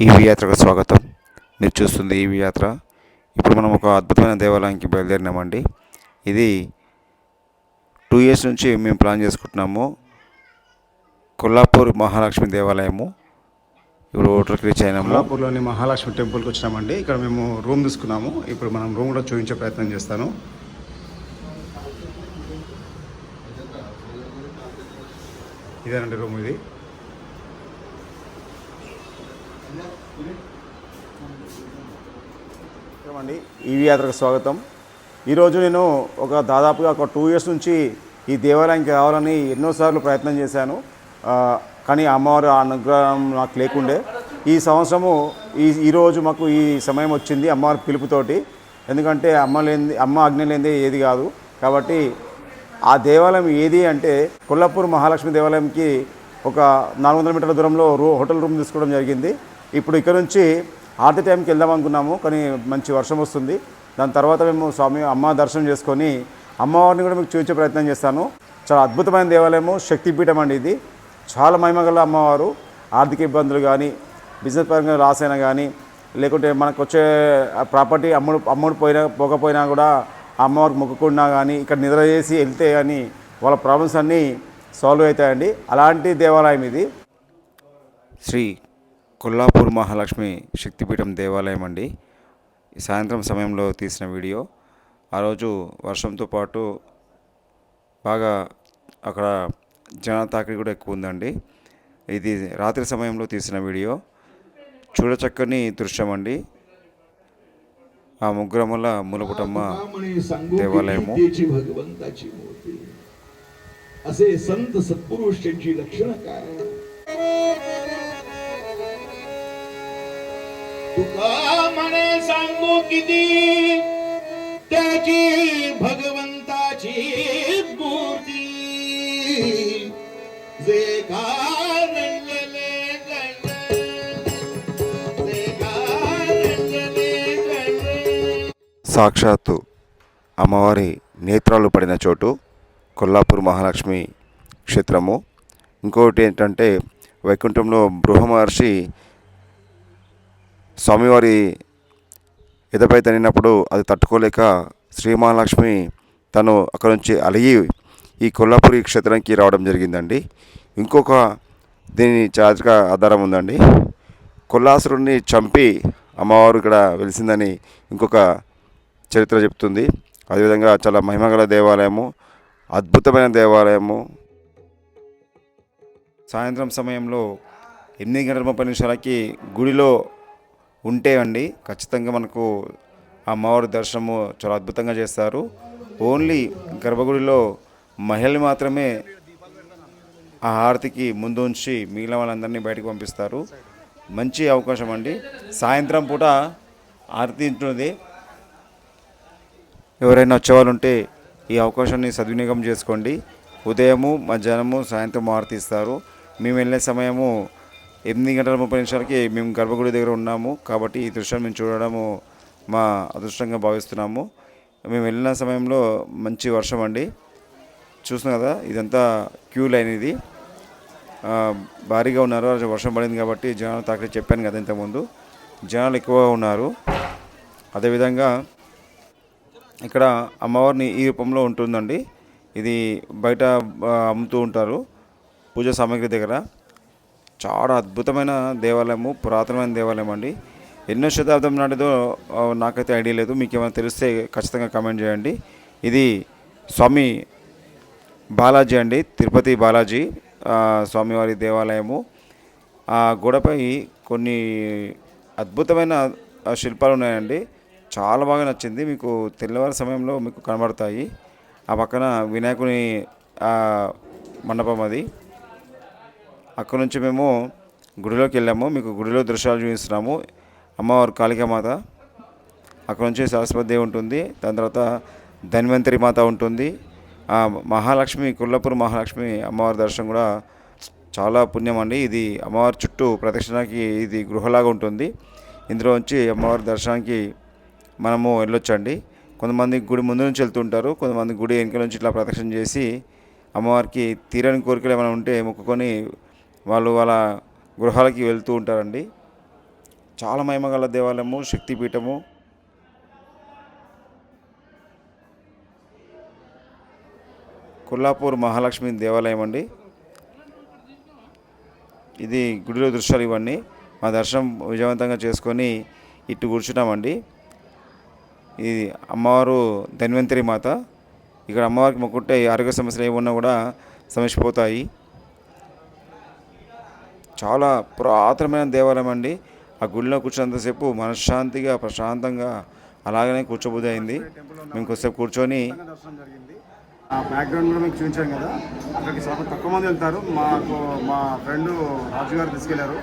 EV యాత్రకు స్వాగతం. మీరు చూస్తుంది ఈవీ యాత్ర. ఇప్పుడు మనం ఒక అద్భుతమైన దేవాలయానికి బయలుదేరినామండి. ఇది 2 years నుంచి మేము ప్లాన్ చేసుకుంటున్నాము. కొల్లాపూర్ మహాలక్ష్మి దేవాలయము. ఇప్పుడు హోటల్కి రీచ్ అయినాము. కొల్లాపూర్లోని మహాలక్ష్మి టెంపుల్కి వచ్చినామండి. ఇక్కడ మేము రూమ్ తీసుకున్నాము. ఇప్పుడు మనం రూమ్ కూడా చూపించే ప్రయత్నం చేస్తాను. ఇదేనండి రూమ్. ఇది అండి ఈవీ యాత్రకు స్వాగతం. ఈరోజు నేను దాదాపుగా 2 years నుంచి ఈ దేవాలయానికి రావాలని ఎన్నోసార్లు ప్రయత్నం చేశాను. కానీ అమ్మవారి అనుగ్రహం నాకు లేకుండే ఈ సంవత్సరము ఈరోజు మాకు ఈ సమయం వచ్చింది అమ్మవారి పిలుపుతోటి. ఎందుకంటే అమ్మ ఆజ్ఞ లేనిదే ఏది కాదు. కాబట్టి ఆ దేవాలయం ఏది అంటే కొల్లాపూర్ మహాలక్ష్మి దేవాలయంకి ఒక 400 మీటర్ల దూరంలో హోటల్ రూమ్ తీసుకోవడం జరిగింది. ఇప్పుడు ఇక్కడ నుంచి ఆర్తి టైంకి వెళ్దాం అనుకున్నాము, కానీ మంచి వర్షం వస్తుంది. దాని తర్వాత మేము అమ్మ దర్శనం చేసుకొని అమ్మవారిని కూడా మీకు చూపించే ప్రయత్నం చేస్తాను. చాలా అద్భుతమైన దేవాలయము, శక్తిపీఠం అండి ఇది. చాలా మహిమగల అమ్మవారు. ఆర్థిక ఇబ్బందులు కానీ, బిజినెస్ పరంగా లాస్ అయినా కానీ, లేకుంటే మనకు వచ్చే ప్రాపర్టీ పోకపోయినా కూడా అమ్మవారికి మొక్కుకున్నా కానీ, ఇక్కడ నిద్ర చేసి వెళ్తే కానీ వాళ్ళ ప్రాబ్లమ్స్ అన్నీ సాల్వ్ అవుతాయండి. అలాంటి దేవాలయం ఇది. శ్రీ కొల్లాపూర్ మహాలక్ష్మి శక్తిపీఠం దేవాలయం అండి. సాయంత్రం సమయంలో తీసిన వీడియో. ఆ రోజు వర్షంతో పాటు బాగా అక్కడ జన తాకిడి కూడా ఎక్కువ ఉందండి. ఇది రాత్రి సమయంలో తీసిన వీడియో. చూడచక్కని దృశ్యం అండి. ఆ ముగ్గురమ్మల మూలపుటమ్మ దేవాలయము. असे संत सत्पुरुष त्यांची लक्षण काय? तुका म्हणे सांगू किती त्याची भगवंताची मूर्ती जे कारणले సాక్షాత్తు అమ్మవారి నేత్రాలు పడిన చోటు కొల్లాపూర్ మహాలక్ష్మి క్షేత్రము. ఇంకొకటి ఏంటంటే వైకుంఠంలో బృహమహర్షి స్వామివారి ఎదపై తనినప్పుడు అది తట్టుకోలేక శ్రీ మహాలక్ష్మి తను అక్కడ నుంచి అలిగి ఈ కొల్లాపూరి క్షేత్రానికి రావడం జరిగిందండి. ఇంకొక దీని చారిత్రక ఆధారం ఉందండి. కొల్లాసురుడిని చంపి అమ్మవారు ఇక్కడ వెలిసిందని ఇంకొక చరిత్ర చెప్తుంది. అదేవిధంగా చాలా మహిమగల దేవాలయము, అద్భుతమైన దేవాలయము. సాయంత్రం సమయంలో 8:30 గుడిలో ఉంటే అండి ఖచ్చితంగా మనకు అమ్మవారి దర్శనము చాలా అద్భుతంగా చేస్తారు. ఓన్లీ గర్భగుడిలో మహిళలు మాత్రమే ఆ హారతికి ముందు ఉంచి మిగిలిన వాళ్ళందరినీ బయటకు పంపిస్తారు. మంచి అవకాశం అండి. సాయంత్రం పూట హారతి ఉంటుంది. ఎవరైనా వచ్చేవాళ్ళు ఉంటే ఈ అవకాశాన్ని సద్వినియోగం చేసుకోండి. ఉదయము, మధ్యాహ్నము, సాయంత్రం హారతి ఇస్తారు. మేము వెళ్ళే సమయము 8:30 మేము గర్భగుడి దగ్గర ఉన్నాము. కాబట్టి ఈ దృశ్యాన్ని మేము చూడడము మా అదృష్టంగా భావిస్తున్నాము. మేము వెళ్ళిన సమయంలో మంచి వర్షం అండి. చూస్తున్నాం కదా, ఇదంతా క్యూ లైన్. ఇది భారీగా ఉన్నారు. వర్షం పడింది కాబట్టి జనాలు తాకిడి చెప్పాను కదా ఇంతకుముందు, జనాలు ఎక్కువగా ఉన్నారు. అదేవిధంగా ఇక్కడ అమ్మవారిని ఈ రూపంలో ఉంటుందండి. ఇది బయట అమ్ముతూ ఉంటారు పూజా సామాగ్రి దగ్గర. చాలా అద్భుతమైన దేవాలయము, పురాతనమైన దేవాలయం అండి. ఎన్నో శతాబ్దం నాటిదో నాకైతే ఐడియా లేదు. మీకు ఏమైనా తెలిస్తే ఖచ్చితంగా కామెంట్ చేయండి. ఇది స్వామి బాలాజీ అండి, తిరుపతి బాలాజీ స్వామివారి దేవాలయము. ఆ గోడపై కొన్ని అద్భుతమైన శిల్పాలు ఉన్నాయండి. చాలా బాగా నచ్చింది. మీకు తెల్లవారి సమయంలో మీకు కనబడతాయి. ఆ పక్కన వినాయకుని మండపం అది. అక్కడ నుంచి మేము గుడిలోకి వెళ్ళాము. మీకు గుడిలో దృశ్యాలు చూపిస్తున్నాము. అమ్మవారు కాళికామాత, అక్కడ నుంచి సరస్వతి దేవి ఉంటుంది. దాని తర్వాత ధన్వంతరి మాత ఉంటుంది. మహాలక్ష్మి, కొల్లాపూర్ మహాలక్ష్మి అమ్మవారి దర్శనం కూడా చాలా పుణ్యం అండి. ఇది అమ్మవారి చుట్టూ ప్రదక్షిణకి ఇది గృహలాగా ఉంటుంది. ఇందులో నుంచి అమ్మవారి దర్శనానికి మనము వెళ్ళొచ్చండి. కొంతమంది గుడి ముందు నుంచి వెళ్తుంటారు, కొంతమంది గుడి వెనుక నుంచి ఇట్లా ప్రదక్షిణ చేసి అమ్మవారికి తీరని కోరికలు ఏమైనా ఉంటే మొక్కుకొని వాళ్ళు వాళ్ళ గృహాలకి వెళ్తూ ఉంటారండి. చాలా మహిమగల దేవాలయము, శక్తిపీఠము. కొల్లాపూర్ మహాలక్ష్మి దేవాలయం అండి. ఇది గుడిలో దృశ్యాలు ఇవన్నీ. మా దర్శనం విజయవంతంగా చేసుకొని ఇటు కూర్చున్నామండి. ఇది అమ్మవారు ధన్వంతరి మాత. ఇక్కడ అమ్మవారికి మొక్కుంటే ఆరోగ్య సమస్యలు ఏమున్నా కూడా సమసిపోతాయి. చాలా పురాతనమైన దేవాలయం అండి. ఆ గుడిలో కూర్చున్నంతసేపు మనశ్శాంతిగా ప్రశాంతంగా అలాగనే కూర్చోబుద్ధి అయింది. మేము కొద్దిసేపు కూర్చొని ఆ బ్యాక్గ్రౌండ్ కూడా మీకు చూపించాం కదా, అక్కడికి చాలా తక్కువ మంది వెళ్తారు. మా ఫ్రెండ్ రాజు గారు తీసుకెళ్లారు.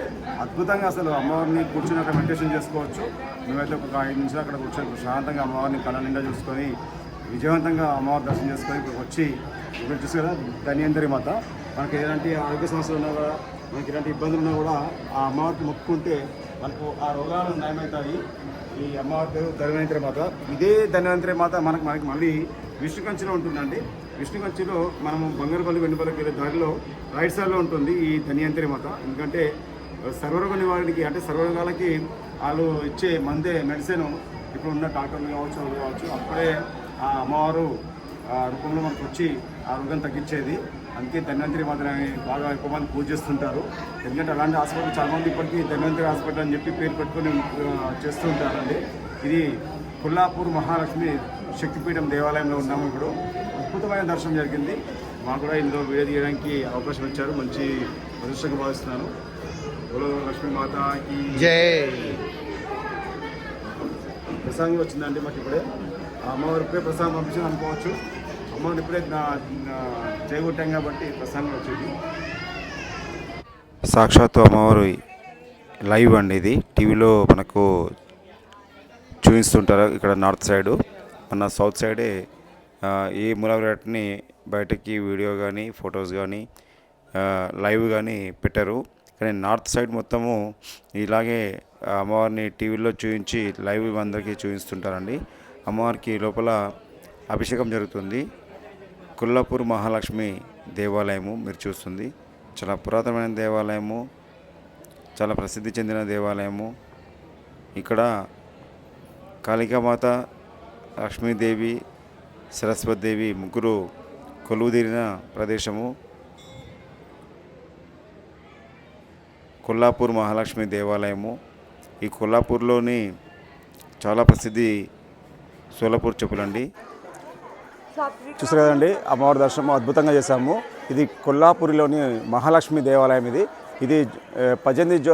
అద్భుతంగా అసలు అమ్మవారిని కూర్చొని అక్కడ మెడిటేషన్ చేసుకోవచ్చు. మేమైతే ఒక 5 నిమిషాలు అక్కడ కూర్చొని ప్రశాంతంగా అమ్మవారిని కళ్ళ నిండా చూసుకొని విజయవంతంగా అమ్మవారి దర్శనం చేసుకొని ఇప్పుడు వచ్చి ఇక్కడ చూసి కదా ధన్వంతరి మాత. మనకి ఎలాంటి ఆరోగ్య సమస్యలు ఉన్నా కూడా, మనకి ఎలాంటి ఇబ్బందులు ఉన్నా కూడా ఆ అమ్మవారికి మొక్కుకుంటే మనకు ఆ రోగాలు నయమవుతాయి. ఈ అమ్మవారి పేరు ధన్వంతరి మాత. ఇదే ధన్వంతరి మాత మనకి మళ్ళీ విష్ణుకంచిలో ఉంటుందండి. విష్ణుకంచిలో మనము బంగారుపల్లి వెండిపల్లికి వెళ్ళే దారిలో రైట్ సైడ్లో ఉంటుంది ఈ ధన్వంతరి మాత. ఎందుకంటే సర్వరోగ నివారణకి అంటే సర్వరోగాలకి వాళ్ళు ఇచ్చే మందే మెడిసిన్ ఇప్పుడు ఉన్న డాక్టర్లు కావచ్చు అప్పుడే ఆ అమ్మవారు ఆ రూపంలో మనకు వచ్చి ఆ రోగం తగ్గించేది. అందుకే ధన్వంతరి మాతని బాగా ఎక్కువ మంది పూజ చేస్తుంటారు. ఎందుకంటే అలాంటి హాస్పిటల్ చాలామంది ఇప్పటికీ ధన్వంతరి హాస్పిటల్ అని చెప్పి పేరు పెట్టుకొని చేస్తూ ఉంటారండి. ఇది కొల్లాపూర్ మహాలక్ష్మి శక్తిపీఠం దేవాలయంలో ఉన్నాము. ఇప్పుడు అద్భుతమైన దర్శనం జరిగింది. మాకు కూడా ఇందులో వీడియో తీయడానికి అవకాశం ఇచ్చారు. మంచి అదృష్టంగా భావిస్తున్నాను. బోలో లక్ష్మీ మాతాకి జై. ప్రసాదం వచ్చిందండి మాకు ఇప్పుడే. అమ్మవారిపై ప్రసాదం పంపించింది అనుకోవచ్చు. అమ్మవారిని ఇప్పుడే చేయగొట్టాం కాబట్టి ప్రసాదం వచ్చింది. సాక్షాత్తు అమ్మవారు లైవ్ అండి. ఇది టీవీలో మనకు చూపిస్తుంటారు. ఇక్కడ నార్త్ సైడు, మన సౌత్ సైడే ఈ మూలవిరాట్ని బయటకి వీడియో కానీ ఫొటోస్ కానీ లైవ్ కానీ పెట్టారు. కానీ నార్త్ సైడ్ మొత్తము ఇలాగే అమ్మవారిని టీవీలో చూపించి లైవ్ అందరికీ చూపిస్తుంటారండి. అమ్మవారికి లోపల అభిషేకం జరుగుతుంది. కొల్లాపూర్ మహాలక్ష్మి దేవాలయము మీరు చూస్తుంది. చాలా పురాతనమైన దేవాలయము, చాలా ప్రసిద్ధి చెందిన దేవాలయము. ఇక్కడ కాళికామాత, లక్ష్మీదేవి, సరస్వతిదేవి ముగ్గురు కొలువుదీరిన ప్రదేశము కొల్లాపూర్ మహాలక్ష్మి దేవాలయము. ఈ కొల్లాపూర్లోని చాలా ప్రసిద్ధి సోలాపూర్ చెప్పులండి. చూసారు కదండి, అమ్మవారి దర్శనం అద్భుతంగా చేశాము. ఇది కొల్లాపూరిలోని మహాలక్ష్మి దేవాలయం. ఇది 18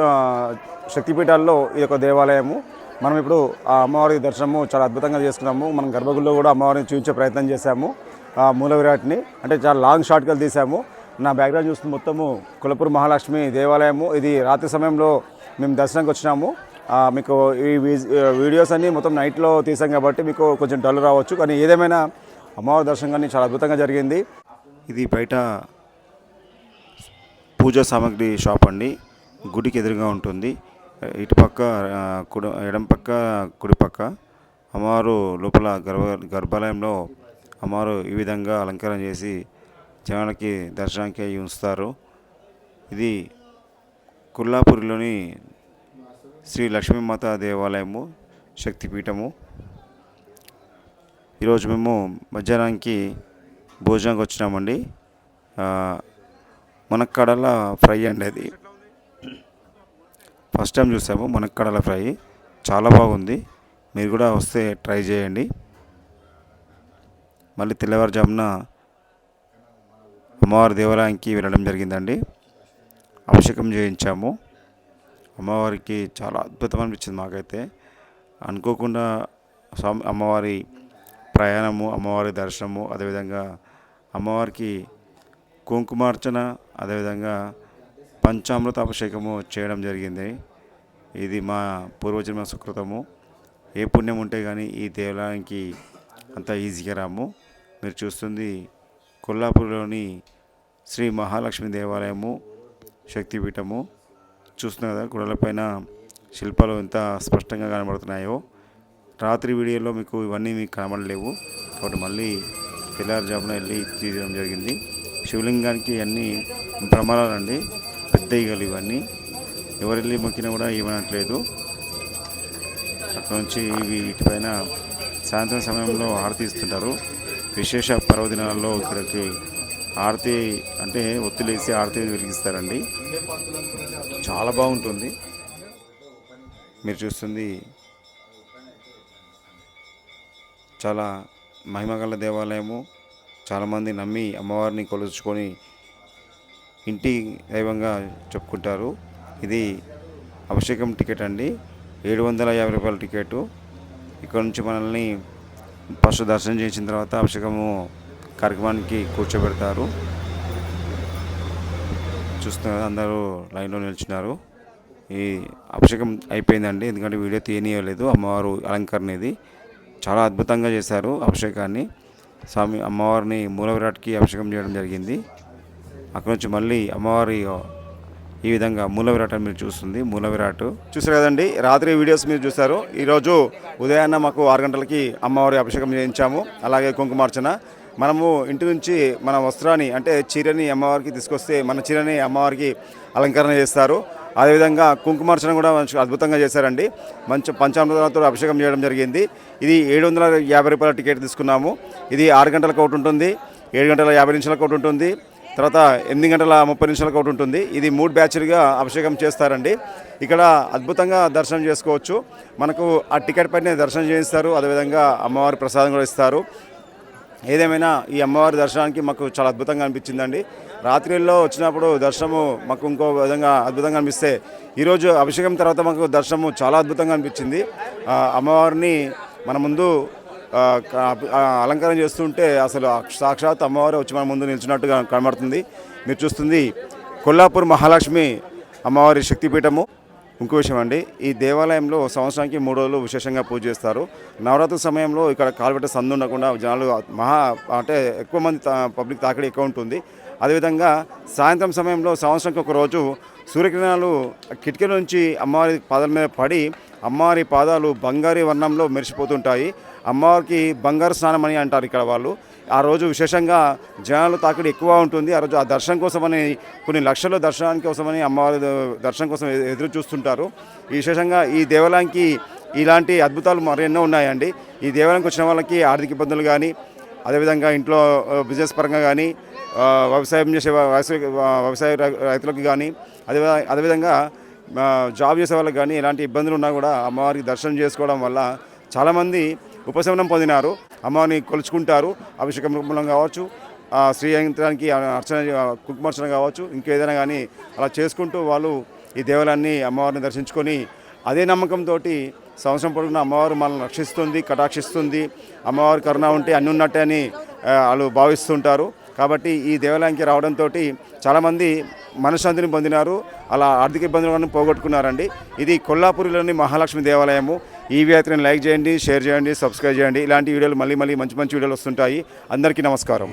శక్తిపీఠాల్లో ఇది ఒక దేవాలయము. మనం ఇప్పుడు ఆ అమ్మవారి దర్శనము చాలా అద్భుతంగా చేసుకున్నాము. మనం గర్భగుడిలో కూడా అమ్మవారిని చూపించే ప్రయత్నం చేశాము. మూల విరాట్ని అంటే చాలా లాంగ్ షార్ట్గా తీసాము. నా బ్యాక్గ్రౌండ్ చూస్తుంది మొత్తము కొల్లాపూర్ మహాలక్ష్మి దేవాలయము. ఇది రాత్రి సమయంలో మేము దర్శనంకి వచ్చినాము. మీకు ఈ వీడియోస్ అన్నీ మొత్తం నైట్లో తీసాం కాబట్టి మీకు కొంచెం డల్ రావచ్చు. కానీ ఏదేమైనా అమ్మవారి దర్శనం కానీ చాలా అద్భుతంగా జరిగింది. ఇది బయట పూజా సామాగ్రి షాప్ అండి. గుడికి ఎదురుగా ఉంటుంది. ఇటుపక్క ఎడం పక్క కుడి పక్క అమ్మవారు లోపల గర్భాలయంలో అమ్మవారు ఈ విధంగా అలంకరణ చేసి జనాలకి దర్శనానికి ఉంచుతారు. ఇది కొల్లాపూర్లోని శ్రీ లక్ష్మీమాత దేవాలయము, శక్తిపీఠము. ఈరోజు మేము మధ్యాహ్నానికి భోజనానికి వచ్చినామండి. మునక్కాడల ఫ్రై అండి. అది ఫస్ట్ టైం చూసాము. మునక్కాడల ఫ్రై చాలా బాగుంది. మీరు కూడా వస్తే ట్రై చేయండి. మళ్ళీ తెల్లవారుజామున అమ్మవారి దేవాలయానికి వెళ్ళడం జరిగిందండి. అభిషేకం చేయించాము. అమ్మవారికి చాలా అద్భుతం అనిపించింది మాకైతే. అనుకోకుండా అమ్మవారి ప్రయాణము, అమ్మవారి దర్శనము, అదేవిధంగా అమ్మవారికి కుంకుమార్చన, అదేవిధంగా పంచామృత అభిషేకము చేయడం జరిగింది. ఇది మా పూర్వజన్మ సుకృతము. ఏ పుణ్యం ఉంటే కానీ ఈ దేవాలయానికి అంత ఈజీగా రాము. మీరు చూస్తుంది కొల్లాపూర్లోని శ్రీ మహాలక్ష్మి దేవాలయము, శక్తిపీఠము. చూస్తున్నారు కదా గోడలపైన శిల్పాలు ఎంత స్పష్టంగా కనబడుతున్నాయో. రాత్రి వీడియోలో మీకు ఇవన్నీ మీకు కనబడలేవు కాబట్టి మళ్ళీ తెల్లారుజామున వెళ్ళి తీయడం జరిగింది. శివలింగానికి అన్నీ ప్రమాణాలండి, పెద్ద ఈగలు ఇవన్నీ. ఎవరు వెళ్ళి మొక్కినా కూడా ఏమనట్లేదు. అక్కడ నుంచి వీటిపైన సాయంత్రం సమయంలో హారతి ఇస్తుంటారు. విశేష పర్వదినాల్లో ఇక్కడికి హారతి అంటే ఒత్తులేసి హారతి వెలిగిస్తారండి. చాలా బాగుంటుంది. మీరు చూస్తుంది చాలా మహిమగల దేవాలయము. చాలామంది నమ్మి అమ్మవారిని కొలుచుకొని ఇంటి దైవంగా చెప్పుకుంటారు. ఇది అభిషేకం టికెట్ అండి, 750 రూపాయల టికెట్. ఇక్కడ నుంచి మనల్ని ఫస్ట్ దర్శనం చేసిన తర్వాత అభిషేకము కార్యక్రమానికి కూర్చోబెడతారు. చూస్తున్నారు, అందరూ లైన్లో నిల్చున్నారు. ఈ అభిషేకం అయిపోయిందండి, ఎందుకంటే వీడియో తీయనీయలేదు. అమ్మవారు అలంకరణ ఇది చాలా అద్భుతంగా చేశారు. అభిషేకాన్ని స్వామి అమ్మవారిని మూల విరాట్కి అభిషేకం చేయడం జరిగింది. అక్కడ నుంచి మళ్ళీ అమ్మవారి ఈ విధంగా మూల విరాట్ అని మీరు చూస్తుంది. మూల విరాట్ చూసారు కదండి, రాత్రి వీడియోస్ మీరు చూశారు. ఈరోజు ఉదయాన్న మాకు 6 గంటలకి అమ్మవారి అభిషేకం చేయించాము. అలాగే కుంకుమార్చన. మనము ఇంటి నుంచి మన వస్త్రాన్ని అంటే చీరని అమ్మవారికి తీసుకొస్తే మన చీరని అమ్మవారికి అలంకరణ చేస్తారు. అదేవిధంగా కుంకుమార్చన కూడా మంచి అద్భుతంగా చేశారండి. మంచి పంచామృతాలతో అభిషేకం చేయడం జరిగింది. ఇది 750 రూపాయల టికెట్ తీసుకున్నాము. ఇది 6 గంటలకు ఒకటి ఉంటుంది, 7 గంటల 50 నిమిషాలకు ఒకటి ఉంటుంది, తర్వాత 8 గంటల 30 నిమిషాలకు ఒకటి ఉంటుంది. ఇది 3 బ్యాచ్లుగా అభిషేకం చేస్తారండి. ఇక్కడ అద్భుతంగా దర్శనం చేసుకోవచ్చు. మనకు ఆ టికెట్ పైన దర్శనం చేయిస్తారు. అదేవిధంగా అమ్మవారి ప్రసాదం కూడా ఇస్తారు. ఏదేమైనా ఈ అమ్మవారి దర్శనానికి మాకు చాలా అద్భుతంగా అనిపించిందండి. రాత్రిలో వచ్చినప్పుడు దర్శనము మాకు ఇంకో విధంగా అద్భుతంగా అనిపిస్తే, ఈరోజు అభిషేకం తర్వాత మాకు దర్శనము చాలా అద్భుతంగా అనిపించింది. అమ్మవారిని మన ముందు అలంకరణ చేస్తుంటే అసలు సాక్షాత్ అమ్మవారు వచ్చి మన ముందు నిల్చున్నట్టుగా కనబడుతుంది. మీరు చూస్తుంది కొల్లాపూర్ మహాలక్ష్మి అమ్మవారి శక్తిపీఠము. ఇంకో విషయం అండి, ఈ దేవాలయంలో సంవత్సరానికి 3 రోజులు విశేషంగా పూజ చేస్తారు. నవరాత్రి సమయంలో ఇక్కడ కాలుపెట్టే సందు ఉండకుండా జనాలు అంటే ఎక్కువ మంది పబ్లిక్ తాకిడి ఎక్కువ ఉంటుంది. అదేవిధంగా సాయంత్రం సమయంలో సంవత్సరానికి ఒక రోజు సూర్యకిరణాలు కిటికీల నుంచి అమ్మవారి పాదాల మీద పడి అమ్మవారి పాదాలు బంగారు వర్ణంలో మెరిసిపోతుంటాయి. అమ్మవారికి బంగారు స్నానం అని అంటారు ఇక్కడ వాళ్ళు. ఆ రోజు విశేషంగా జనాలు తాకిడి ఎక్కువ ఉంటుంది. ఆ రోజు ఆ దర్శనం కోసమని కొన్ని లక్షల దర్శనానికి కోసమని అమ్మవారి దర్శనం కోసం ఎదురు చూస్తుంటారు. విశేషంగా ఈ దేవాలయానికి ఇలాంటి అద్భుతాలు మరెన్నో ఉన్నాయండి. ఈ దేవాలయానికి వచ్చిన వాళ్ళకి ఆర్థిక ఇబ్బందులు కానీ, అదేవిధంగా ఇంట్లో బిజినెస్ పరంగా కానీ, వ్యవసాయం చేసే వ్యవసాయ రైతులకు కానీ, అదేవిధంగా జాబ్ చేసే వాళ్ళకి కానీ ఎలాంటి ఇబ్బందులు ఉన్నా కూడా అమ్మవారికి దర్శనం చేసుకోవడం వల్ల చాలామంది ఉపశమనం పొందినారు. అమ్మవారిని కొలుచుకుంటారు. అభిషేకం మూలం కావచ్చు, శ్రీయంత్రానికి అర్చన కుంకుమార్చన కావచ్చు, ఇంకేదైనా కానీ అలా చేసుకుంటూ వాళ్ళు ఈ దేవాలయాన్ని అమ్మవారిని దర్శించుకొని అదే నమ్మకంతో సంవత్సరం పొడుగునా అమ్మవారు మనల్ని రక్షిస్తుంది, కటాక్షిస్తుంది, అమ్మవారి కరుణ ఉంటే అన్ని ఉన్నట్టే అని వాళ్ళు భావిస్తుంటారు. కాబట్టి ఈ దేవాలయానికి రావడంతో చాలామంది మనశ్శాంతిని పొందినారు. అలా ఆర్థిక ఇబ్బందులను పోగొట్టుకున్నారండి. ఇది కొల్లాపూర్లోని మహాలక్ష్మి దేవాలయము. ఈ వీడియోని లైక్ చేయండి, షేర్ చేయండి, సబ్స్క్రైబ్ చేయండి. ఇలాంటి వీడియోలు మళ్ళీ మంచి వీడియోలు వస్తుంటాయి. అందరికీ నమస్కారం.